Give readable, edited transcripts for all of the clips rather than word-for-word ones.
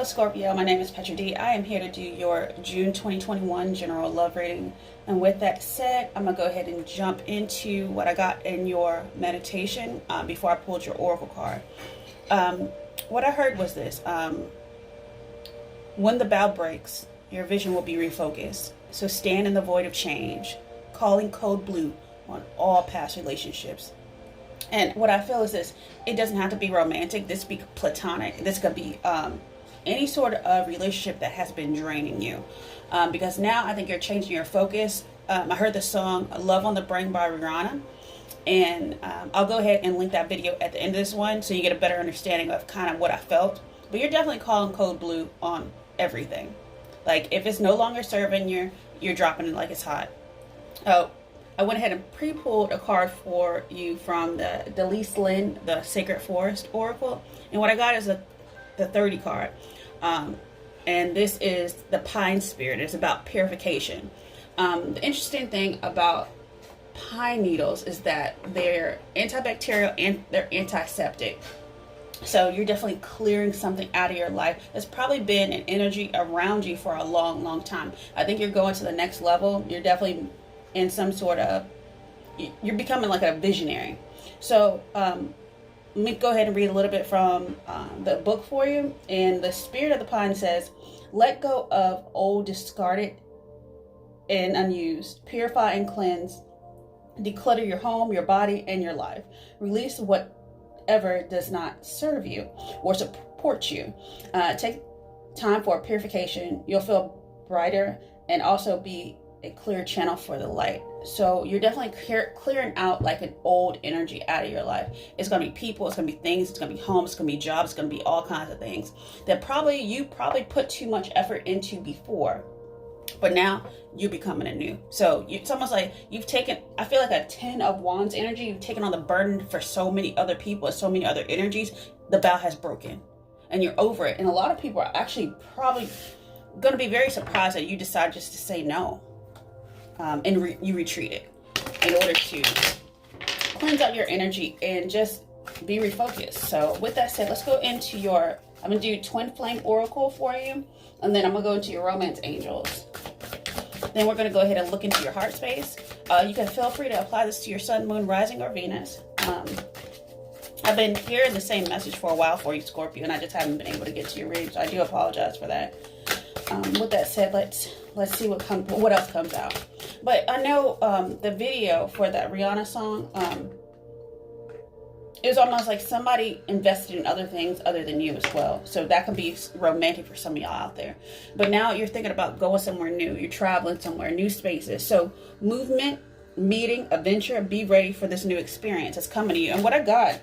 Hello Scorpio, my name is Petra D. I am here to do your June 2021 general love reading. And with that said, I'm going to go ahead and jump into what I got in your meditation before I pulled your oracle card. What I heard was this. When the bow breaks, your vision will be refocused. So stand in the void of change, calling code blue on all past relationships. And what I feel is this: it doesn't have to be romantic. This could be platonic. This could be any sort of relationship that has been draining you. Because now I think you're changing your focus. I heard the song Love on the Brain by Rihanna. And I'll go ahead and link that video at the end of this one so you get a better understanding of kind of what I felt. But you're definitely calling code blue on everything. Like if it's no longer serving you, you're dropping it like it's hot. Oh, I went ahead and pre-pulled a card for you from the Delise Lynn, the Sacred Forest Oracle. And what I got is the 30 card. And this is the Pine Spirit. It's about purification. The interesting thing about pine needles is that they're antibacterial and they're antiseptic. So you're definitely clearing something out of your life that's probably been an energy around you for a long, long time. I think you're going to the next level. You're definitely in some sort of, you're becoming like a visionary. So let me go ahead and read a little bit from the book for you. And the Spirit of the Pine says, let go of old, discarded, and unused. Purify and cleanse. Declutter your home, your body, and your life. Release whatever does not serve you or support you. Take time for purification. You'll feel brighter and also be a clear channel for the light. So you're definitely clearing out like an old energy out of your life. It's going to be people, it's going to be things, it's going to be homes, it's going to be jobs, it's going to be all kinds of things that you probably put too much effort into before, but now you're becoming anew. So it's almost like you've taken, I feel like a 10 of Wands energy. You've taken on the burden for so many other people and so many other energies. The bow has broken and you're over it. And a lot of people are actually probably going to be very surprised that you decide just to say no. And you retreat it in order to cleanse out your energy and just be refocused. So with that said, let's go into I'm going to do Twin Flame Oracle for you. And then I'm going to go into your Romance Angels. Then we're going to go ahead and look into your heart space. You can feel free to apply this to your Sun, Moon, Rising, or Venus. I've been hearing the same message for a while for you, Scorpio, and I just haven't been able to get to your reading. So I do apologize for that. With that said, let's see what else comes out. But I know the video for that Rihanna song, it was almost like somebody invested in other things other than you as well. So that can be romantic for some of y'all out there. But now you're thinking about going somewhere new. You're traveling somewhere, new spaces. So movement, meeting, adventure, be ready for this new experience that's coming to you. And what I got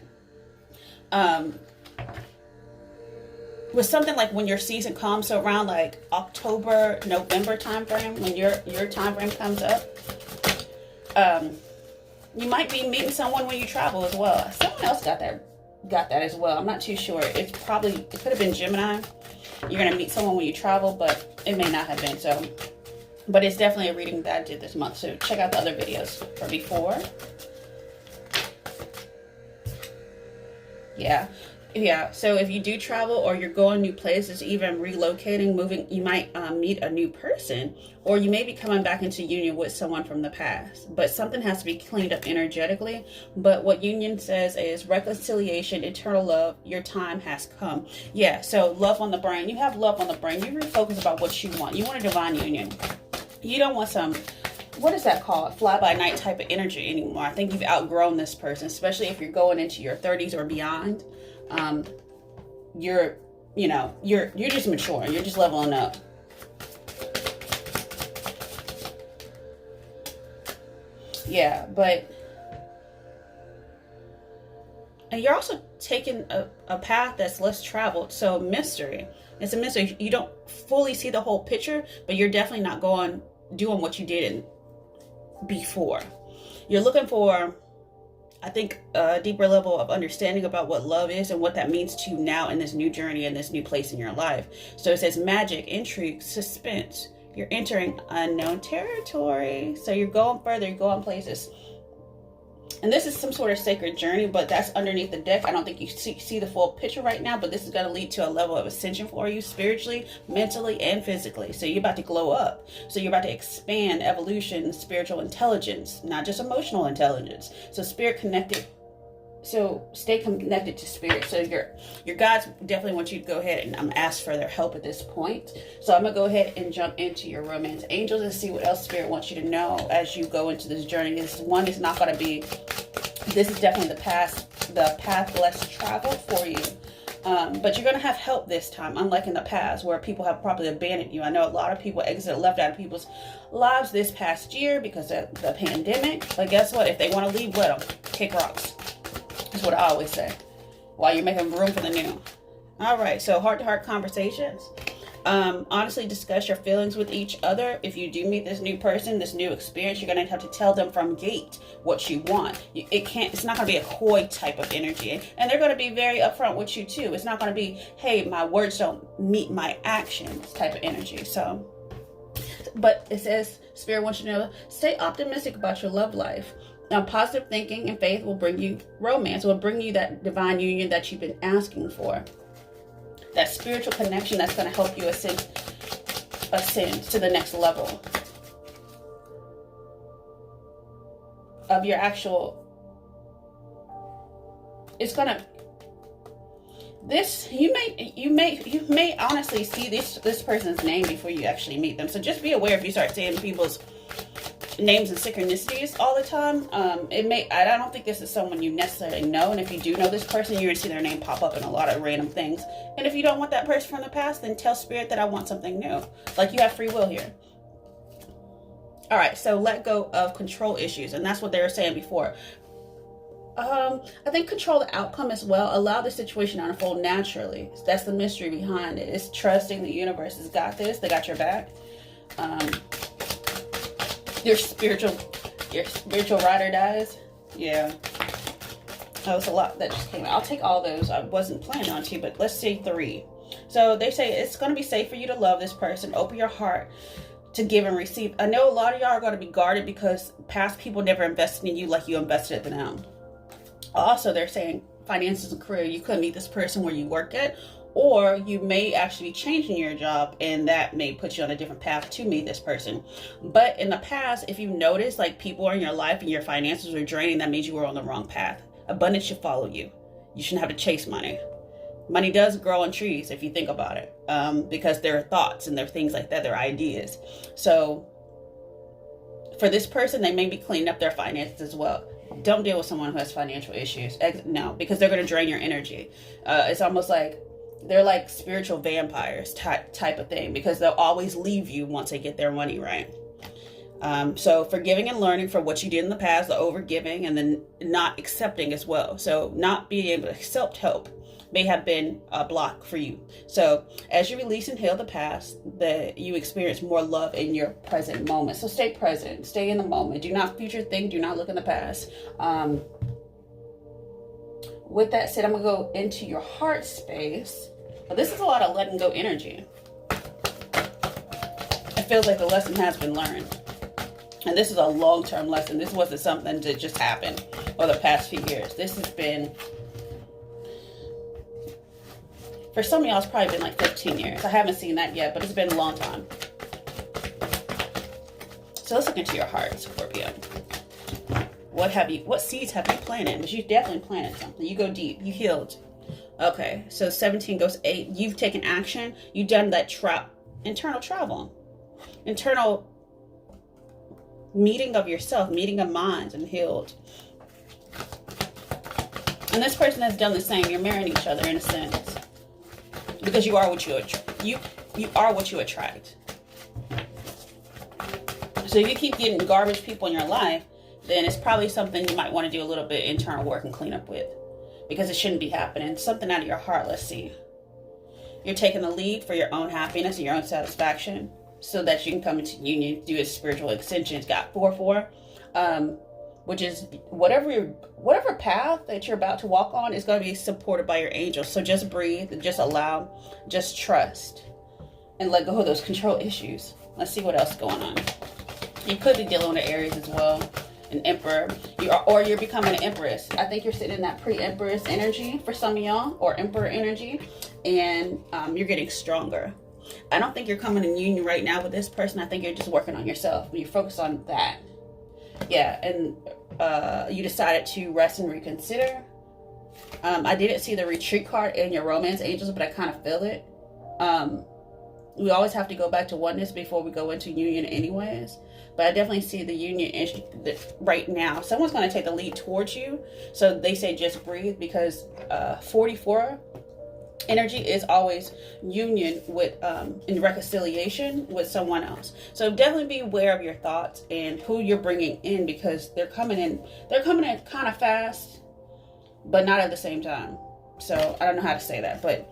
was something like when your season comes, so around like October, November time frame, when your time frame comes up, you might be meeting someone when you travel as well. Someone else got that as well. I'm not too sure. It could have been Gemini. You're gonna meet someone when you travel, but it may not have been. So, but it's definitely a reading that I did this month. So check out the other videos for before. Yeah, so if you do travel or you're going new places, even relocating, moving, you might meet a new person, or you may be coming back into union with someone from the past. But something has to be cleaned up energetically. But what union says is reconciliation, eternal love, your time has come. Yeah, so love on the brain. You have love on the brain. You refocus about what you want. You want a divine union. You don't want some, what is that called? Fly-by-night type of energy anymore. I think you've outgrown this person, especially if you're going into your 30s or beyond. You're just maturing. You're just leveling up. Yeah, and you're also taking a path that's less traveled. So mystery. It's a mystery. You don't fully see the whole picture, but you're definitely not doing what you did before. You're looking for, I think, a deeper level of understanding about what love is and what that means to you now in this new journey and this new place in your life. So it says magic, intrigue, suspense. You're entering unknown territory. So you're going further, you're going places. And this is some sort of sacred journey, but that's underneath the deck. I don't think you see the full picture right now, but this is going to lead to a level of ascension for you spiritually, mentally, and physically. So you're about to glow up. So you're about to expand evolution, spiritual intelligence, not just emotional intelligence. So spirit connected. So stay connected to spirit. So your guides definitely want you to go ahead and ask for their help at this point. So I'm going to go ahead and jump into your romance angels and see what else spirit wants you to know as you go into this journey. This one is not going to be, this is definitely the path less traveled for you. But you're going to have help this time, unlike in the past where people have probably abandoned you. I know a lot of people left out of people's lives this past year because of the pandemic. But guess what? If they want to leave, let them. Kick rocks. That's what I always say. While you're making room for the new. All right. So heart-to-heart conversations. Honestly discuss your feelings with each other. If you do meet this new person, this new experience, you're going to have to tell them from gate what you want. It's not going to be a coy type of energy. And they're going to be very upfront with you too. It's not going to be, hey, my words don't meet my actions type of energy. So, but it says, Spirit wants you to know, stay optimistic about your love life. Now, positive thinking and faith will bring you romance, will bring you that divine union that you've been asking for. That spiritual connection that's going to help you ascend to the next level of your actual. It's going to. You may honestly see this person's name before you actually meet them. So just be aware if you start seeing people's names and synchronicities all the time. I don't think this is someone you necessarily know, and if you do know this person, you're gonna see their name pop up in a lot of random things. And if you don't want that person from the past, then tell spirit that I want something new. Like, you have free will here. All right, so let go of control issues, and that's what they were saying before. I think control the outcome as well. Allow the situation to unfold naturally. That's the mystery behind it. It's trusting the universe has got this. They got your back. Your spiritual ride or dies. Yeah. That was a lot that just came out. I'll take all those. I wasn't planning on to, but let's say 3. So they say it's going to be safe for you to love this person. Open your heart to give and receive. I know a lot of y'all are going to be guarded because past people never invested in you like you invested in them. Also, they're saying finances and career. You could meet this person where you work at, or you may actually be changing your job, and that may put you on a different path to meet this person. But in the past, if you notice like people are in your life and your finances are draining, that means you were on the wrong path. Abundance should follow you. You shouldn't have to chase money. Money does grow on trees if you think about it, because there are thoughts and there are things like that. There are ideas. So for this person, they may be cleaning up their finances as well. Don't deal with someone who has financial issues. No, because they're going to drain your energy. It's almost like they're like spiritual vampires type of thing, because they'll always leave you once they get their money right. So forgiving and learning from what you did in the past, the overgiving, and then not accepting as well. So not being able to accept help may have been a block for you. So as you release and heal the past, that you experience more love in your present moment. So stay present, stay in the moment. Do not future think, do not look in the past. With that said, I'm gonna go into your heart space. But this is a lot of letting go energy. It feels like the lesson has been learned. And this is a long-term lesson. This wasn't something that just happened over the past few years. This has been, for some of y'all, it's probably been like 15 years. I haven't seen that yet, but it's been a long time. So let's look into your heart, Scorpio. What seeds have you planted? Because you definitely planted something. You go deep. You healed. Okay, so 17 goes 8. You've taken action. You've done that internal travel. Internal meeting of yourself, meeting of minds, and healed. And this person has done the same. You're marrying each other in a sense. Because you are what you are what you attract. So if you keep getting garbage people in your life, then it's probably something you might want to do a little bit internal work and clean up with. Because it shouldn't be happening. Something out of your heart, let's see. You're taking the lead for your own happiness and your own satisfaction, so that you can come into union, do a spiritual extension. It's got 4-4, which is whatever path that you're about to walk on is going to be supported by your angels. So just breathe and just allow, just trust, and let go of those control issues. Let's see what else is going on. You could be dealing with Aries as well. an emperor, or you're becoming an empress. I think you're sitting in that pre-empress energy for some of y'all, or emperor energy, and you're getting stronger. I don't think you're coming in union right now with this person. I think you're just working on yourself. You focus on that. Yeah, and you decided to rest and reconsider. I didn't see the retreat card in your romance angels, but I kind of feel it. We always have to go back to oneness before we go into union anyways. But I definitely see the union right now. Someone's going to take the lead towards you. So they say just breathe, because 44 energy is always union with in reconciliation with someone else. So definitely be aware of your thoughts and who you're bringing in, because they're coming in kind of fast, but not at the same time. So I don't know how to say that, but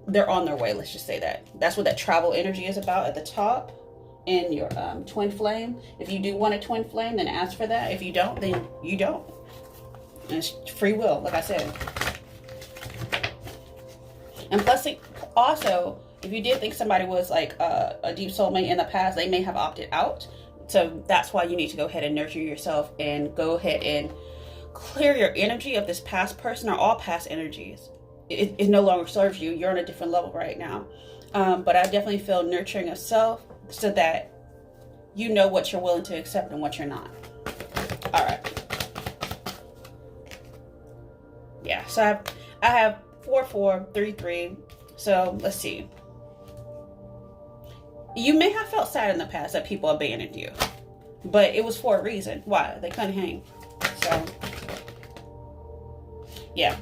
they're on their way. Let's just say that. That's what that travel energy is about at the top in your twin flame. If you do want a twin flame, then ask for that. If you don't, then you don't. And it's free will, like I said. And plus, also, if you did think somebody was like a deep soulmate in the past, they may have opted out. So that's why you need to go ahead and nurture yourself and go ahead and clear your energy of this past person or all past energies. It no longer serves you. You're on a different level right now. But I definitely feel nurturing yourself so that you know what you're willing to accept and what you're not. All right. Yeah, so I have 4, 4, 3, 3. So let's see. You may have felt sad in the past that people abandoned you, but it was for a reason. Why? They couldn't hang. So yeah.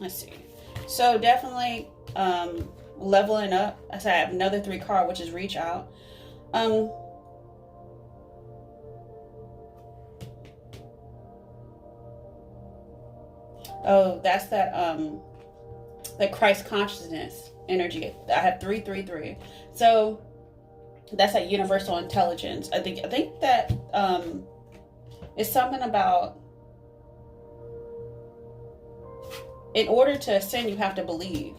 Let's see. So definitely leveling up. I said I have another 3 card, which is reach out. Oh, that's that Christ consciousness energy. I have 3, 3, 3. So that's that universal intelligence. I think that it's something about, in order to ascend, you have to believe.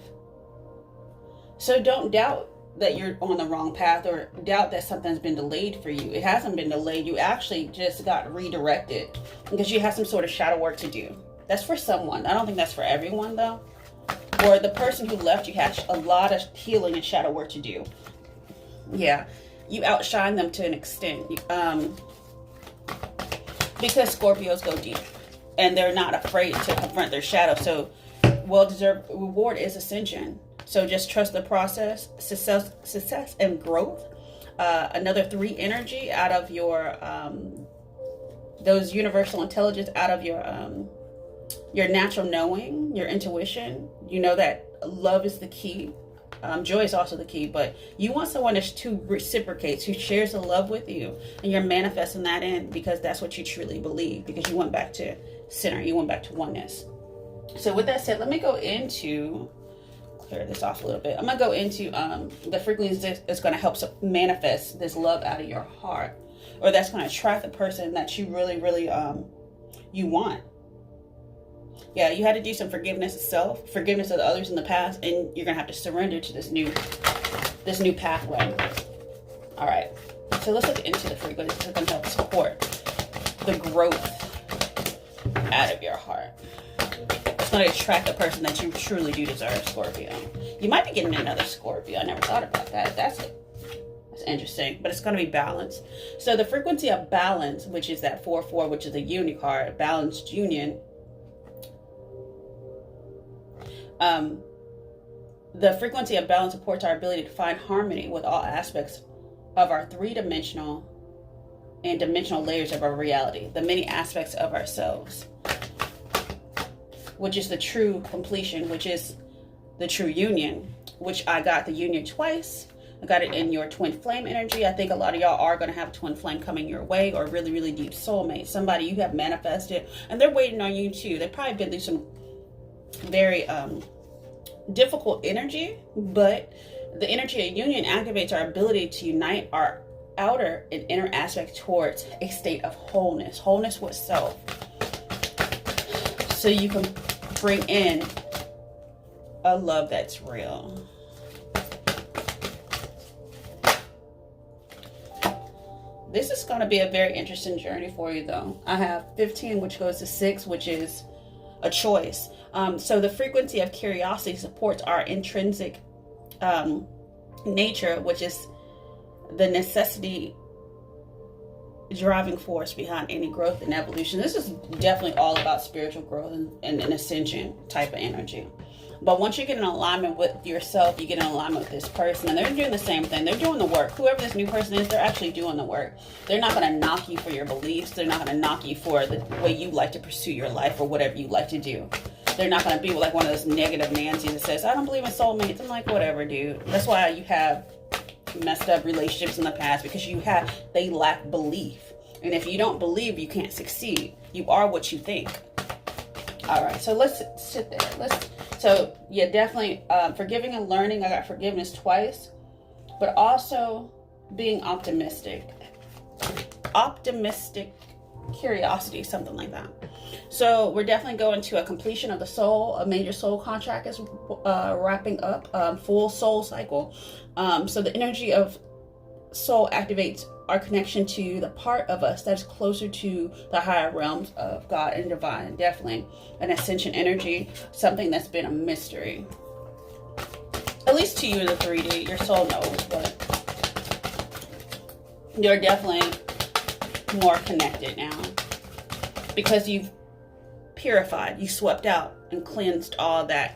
So don't doubt that you're on the wrong path, or doubt that something's been delayed for you. It hasn't been delayed. You actually just got redirected because you have some sort of shadow work to do. That's for someone. I don't think that's for everyone, though. Or the person who left you has a lot of healing and shadow work to do. Yeah, you outshine them to an extent. Because Scorpios go deep. And they're not afraid to confront their shadow. So well-deserved reward is ascension. So just trust the process, success and growth. Another 3 energy out of your those universal intelligence, out of your natural knowing, your intuition. You know that love is the key. Joy is also the key, but you want someone who reciprocates, who shares the love with you, and you're manifesting that in, because that's what you truly believe, because you went back to center, you went back to oneness. So with that said, let me go into, clear this off a little bit. I'm going to go into the frequency that's going to help manifest this love out of your heart, or that's going to attract the person that you really, really you want. Yeah, you had to do some forgiveness of self, forgiveness of the others in the past, and you're going to have to surrender to this new pathway. All right. So let's look into the frequencies that are going to help support the growth out of your heart. It's going to attract the person that you truly do deserve, Scorpio. You might be getting another Scorpio. I never thought about that. That's interesting, but it's going to be balanced. So the frequency of balance, which is that 4-4, which is a uni card, balanced union. The frequency of balance supports our ability to find harmony with all aspects of our 3-dimensional and dimensional layers of our reality, the many aspects of ourselves, which is the true completion, which is the true union, which I got the union twice. I got it in your twin flame energy. I think a lot of y'all are going to have a twin flame coming your way, or really, really deep soulmate, somebody you have manifested, and they're waiting on you too. They've probably been through some very difficult energy, but the energy of union activates our ability to unite our outer and inner aspect towards a state of wholeness with self, so you can bring in a love that's real. This is going to be a very interesting journey for you, though. I have 15, which goes to 6, which is a choice. So the frequency of curiosity supports our intrinsic nature, which is the necessity driving force behind any growth and evolution. This is definitely all about spiritual growth and an ascension type of energy. But once you get in alignment with yourself, you get in alignment with this person, and they're doing the same thing. They're doing the work. Whoever this new person is, they're actually doing the work. They're not going to knock you for your beliefs. They're not going to knock you for the way you like to pursue your life or whatever you like to do. They're not going to be like one of those negative Nancy's that says, I don't believe in soulmates. I'm like, whatever, dude. That's why you have messed up relationships in the past, because they lack belief. And if you don't believe, you can't succeed. You are what you think. All right, so let's sit there. So yeah, definitely forgiving and learning. I got forgiveness twice, but also being optimistic. Optimistic curiosity, something like that. So we're definitely going to a completion of the soul. A major soul contract is wrapping up, full soul cycle. So the energy of soul activates our connection to the part of us that is closer to the higher realms of God and divine. Definitely an ascension energy, something that's been a mystery. At least to you in the 3D, your soul knows, but you're definitely more connected now because you've purified, you swept out and cleansed all that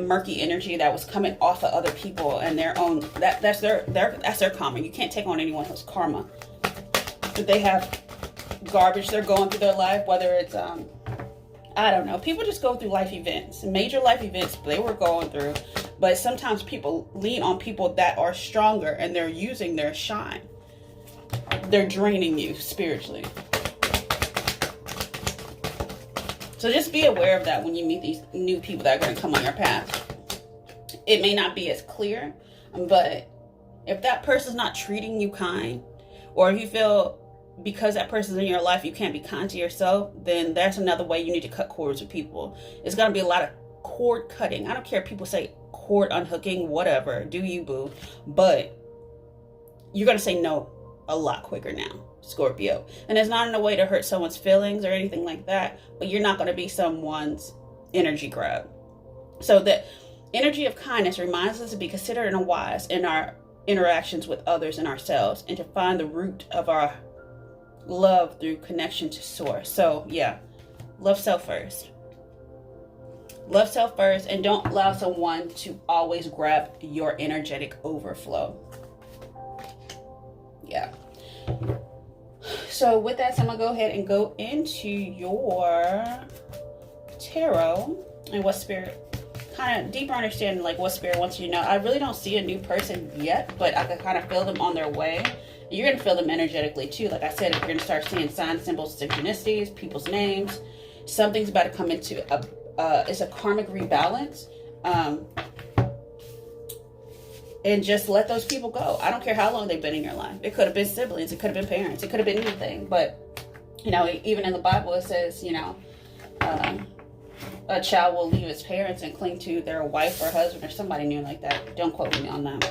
murky energy that was coming off of other people and their own, that's their karma. You can't take on anyone else's karma. If they have garbage they're going through their life, whether it's I don't know, people just go through life events, major life events they were going through, but sometimes people lean on people that are stronger and they're using their shine. They're draining you spiritually. So just be aware of that when you meet these new people that are going to come on your path. It may not be as clear, but if that person's not treating you kind, or if you feel because that person's in your life you can't be kind to yourself, then that's another way you need to cut cords with people. It's going to be a lot of cord cutting. I don't care if people say cord unhooking, whatever, do you, boo. But you're going to say no a lot quicker now, Scorpio. And it's not in a way to hurt someone's feelings or anything like that, but you're not going to be someone's energy grab. So the energy of kindness reminds us to be considerate and wise in our interactions with others and ourselves, and to find the root of our love through connection to source. So yeah, love self first. Love self first, and don't allow someone to always grab your energetic overflow. Yeah. So with that, so I'm going to go ahead and go into your tarot and what spirit, kind of deeper understanding, like what spirit wants you to know. I really don't see a new person yet, but I can kind of feel them on their way. You're going to feel them energetically too. Like I said, you're going to start seeing signs, symbols, synchronicities, people's names. Something's about to come into it's a karmic rebalance. And just let those people go. I don't care how long they've been in your life. It could have been siblings. It could have been parents. It could have been anything. But, you know, even in the Bible, it says, you know, a child will leave his parents and cling to their wife or husband or somebody new like that. Don't quote me on that.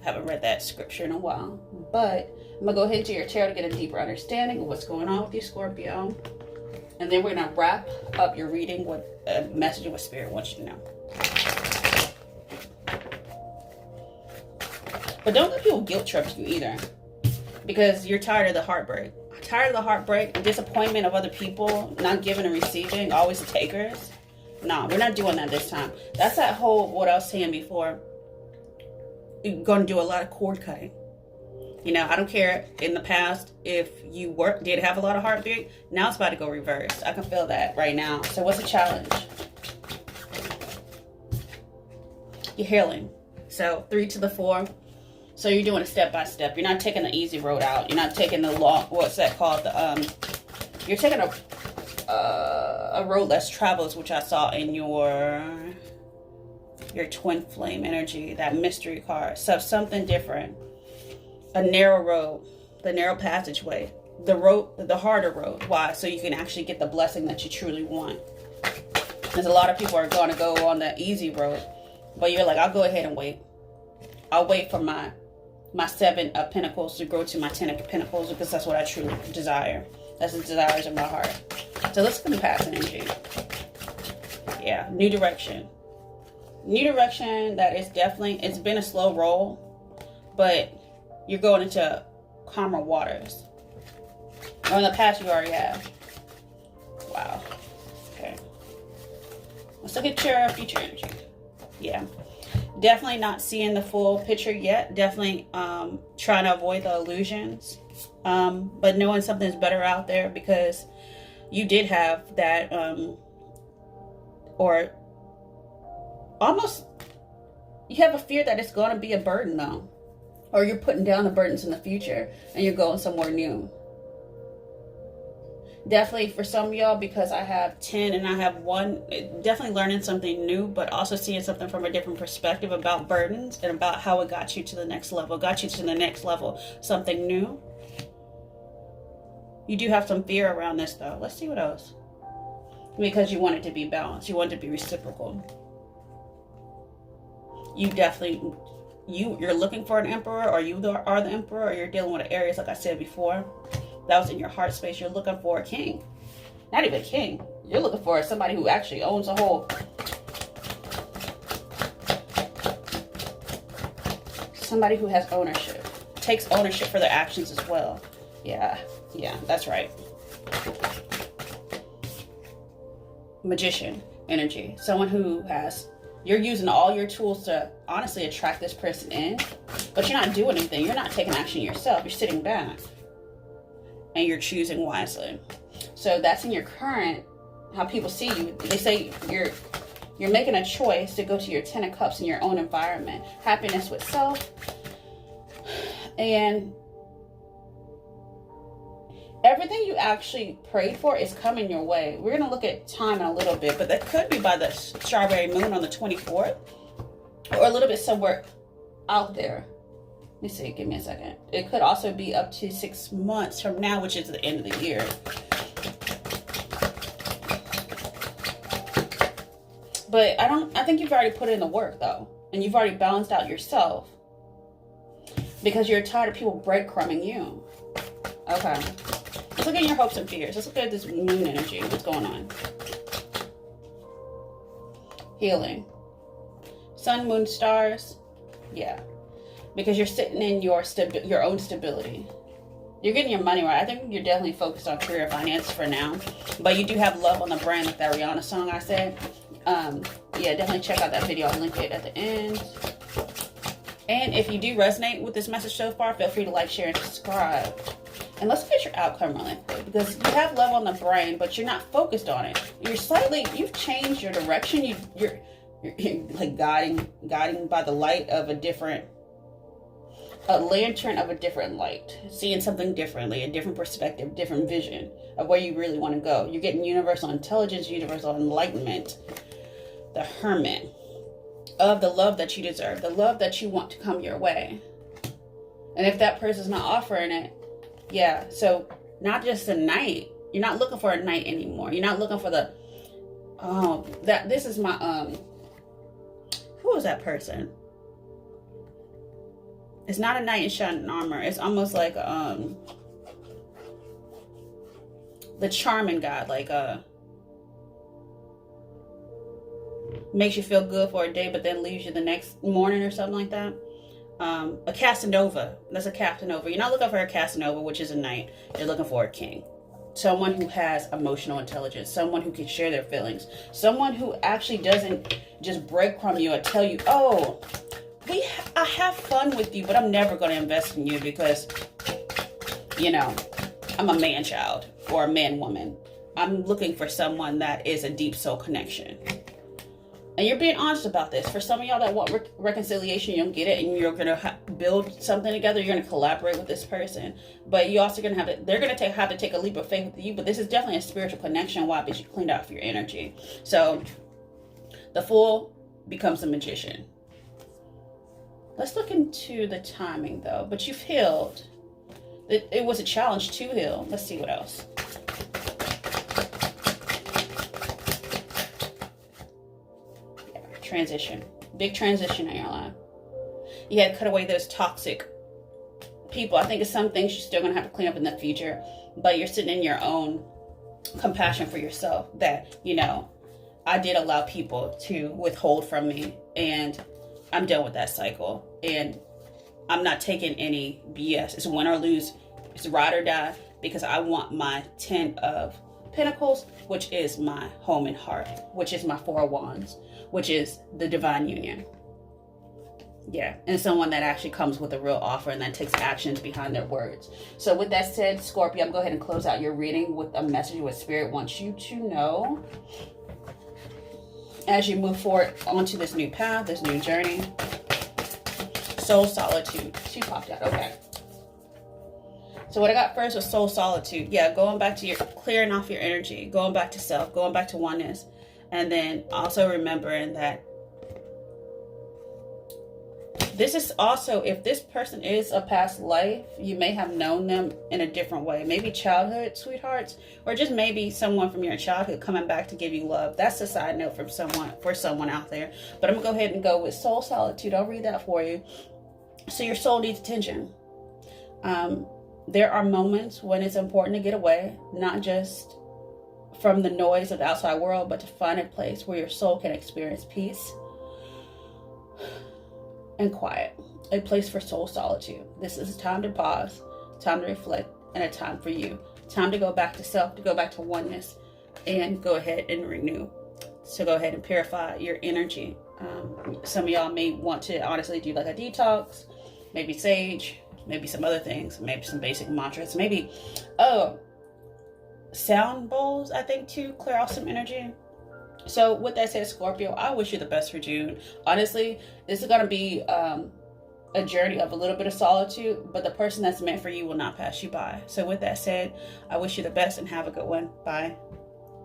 I haven't read that scripture in a while. But I'm going to go ahead into your tarot to get a deeper understanding of what's going on with you, Scorpio. And then we're going to wrap up your reading with a message of what Spirit wants you to know. But don't let people guilt trip you either, because you're tired of the heartbreak. Tired of the heartbreak, disappointment of other people, not giving and receiving, always the takers. No, we're not doing that this time. That's that whole, what I was saying before, you're going to do a lot of cord cutting. You know, I don't care in the past if you did have a lot of heartbreak. Now it's about to go reverse. I can feel that right now. So what's the challenge? You're healing. So 3 to the 4. So you're doing it step by step. You're not taking the easy road out. You're not taking the long, what's that called? You're taking a road less traveled, which I saw in your twin flame energy, that mystery card. So something different. A narrow road, the narrow passageway, the harder road. Why? So you can actually get the blessing that you truly want. There's a lot of people are going to go on the easy road, but you're like, I'll go ahead and wait. I'll wait for my my 7 of Pentacles to grow to my 10 of Pentacles, because that's what I truly desire. That's the desires of my heart. So let's look at the past energy. Yeah, new direction. New direction that is definitely, it's been a slow roll, but you're going into calmer waters. Or in the past, you already have. Wow. Okay. Let's look at your future energy. Yeah. Definitely not seeing the full picture yet. Definitely trying to avoid the illusions. But knowing something's better out there, because you did have that, or almost, you have a fear that it's going to be a burden though. Or you're putting down the burdens in the future and you're going somewhere new. Definitely for some of y'all, because I have 10 and I have 1, definitely learning something new, but also seeing something from a different perspective about burdens and about how it got you to the next level, something new. You do have some fear around this though. Let's see what else. Because you want it to be balanced. You want it to be reciprocal. You definitely, you're looking for an emperor, or you are the emperor, or you're dealing with Aries, like I said before. That was in your heart space. You're looking for a king. Not even a king. You're looking for somebody who actually owns a whole... Somebody who has ownership. Takes ownership for their actions as well. Yeah, that's right. Magician energy. Someone who has... You're using all your tools to honestly attract this person in, but you're not doing anything. You're not taking action yourself. You're sitting back. And you're choosing wisely. So that's in your current, how people see you. They say you're making a choice to go to your 10 of Cups in your own environment. Happiness with self. And everything you actually prayed for is coming your way. We're going to look at time in a little bit, but that could be by the Strawberry Moon on the 24th. Or a little bit somewhere out there. Let me see, give me a second. It could also be up to 6 months from now, which is the end of the year. But I think you've already put in the work though. And you've already balanced out yourself. Because you're tired of people breadcrumbing you. Okay. Let's look at your hopes and fears. Let's look at this moon energy. What's going on? Healing. Sun, moon, stars. Yeah. Because you're sitting in your own stability. You're getting your money right. I think you're definitely focused on career and finance for now. But you do have love on the brain, like that Rihanna song I said. Yeah, definitely check out that video. I'll link it at the end. And if you do resonate with this message so far, feel free to like, share, and subscribe. And let's get your outcome really quick. Because you have love on the brain, but you're not focused on it. You've changed your direction. You're like guiding by the light of a lantern of a different light, seeing something differently, a different perspective, different vision of where you really want to go. You're getting universal intelligence, universal enlightenment, the Hermit, of the love that you deserve, the love that you want to come your way. And if that person's not offering it, yeah, so not just a knight. You're not looking for a knight anymore. You're not looking for the, this is my, who is that person? It's not a knight in shining armor. It's almost like the charming god, like makes you feel good for a day, but then leaves you the next morning or something like that. A Casanova. That's a Casanova. You're not looking for a Casanova, which is a knight. You're looking for a king. Someone who has emotional intelligence. Someone who can share their feelings. Someone who actually doesn't just breadcrumb you or tell you, oh, I have fun with you, but I'm never going to invest in you because, you know, I'm a man child or a man woman. I'm looking for someone that is a deep soul connection. And you're being honest about this. For some of y'all that want reconciliation, you don't get it, and you're going to build something together. You're going to collaborate with this person. But you also going to they're going to have to take a leap of faith with you. But this is definitely a spiritual connection. Why? Because you cleaned out your energy. So the Fool becomes a magician. Let's look into the timing, though. But you've healed. It was a challenge to heal. Let's see what else. Yeah, transition. Big transition in your life. You had to cut away those toxic people, I think it's some things you're still going to have to clean up in the future, but you're sitting in your own compassion for yourself that, you know, I did allow people to withhold from me, and I'm done with that cycle, and I'm not taking any BS. It's win or lose. It's ride or die, because I want my 10 of Pentacles, which is my home and heart, which is my 4 of Wands, which is the divine union. Yeah, and someone that actually comes with a real offer and that takes actions behind their words. So with that said, Scorpio, I'm going to go ahead and close out your reading with a message what Spirit wants you to know as you move forward onto this new path, this new journey. Soul solitude. She popped out. Okay. So what I got first was soul solitude. Yeah, going back to your clearing off your energy, going back to self, going back to oneness. And then also remembering that this is also, if this person is a past life, you may have known them in a different way. Maybe childhood sweethearts, or just maybe someone from your childhood coming back to give you love. That's a side note from someone out there. But I'm going to go ahead and go with soul solitude. I'll read that for you. So your soul needs attention. There are moments when it's important to get away, not just from the noise of the outside world, but to find a place where your soul can experience peace and quiet, a place for soul solitude. This is a time to pause, time to reflect, and a time for you. Time to go back to self, to go back to oneness, and go ahead and renew. So go ahead and purify your energy. Some of y'all may want to honestly do like a detox, maybe sage, maybe some other things, maybe some basic mantras, maybe sound bowls, I think, to clear off some energy. So with that said, Scorpio, I wish you the best for June. Honestly, this is going to be a journey of a little bit of solitude, but the person that's meant for you will not pass you by. So with that said, I wish you the best and have a good one. Bye.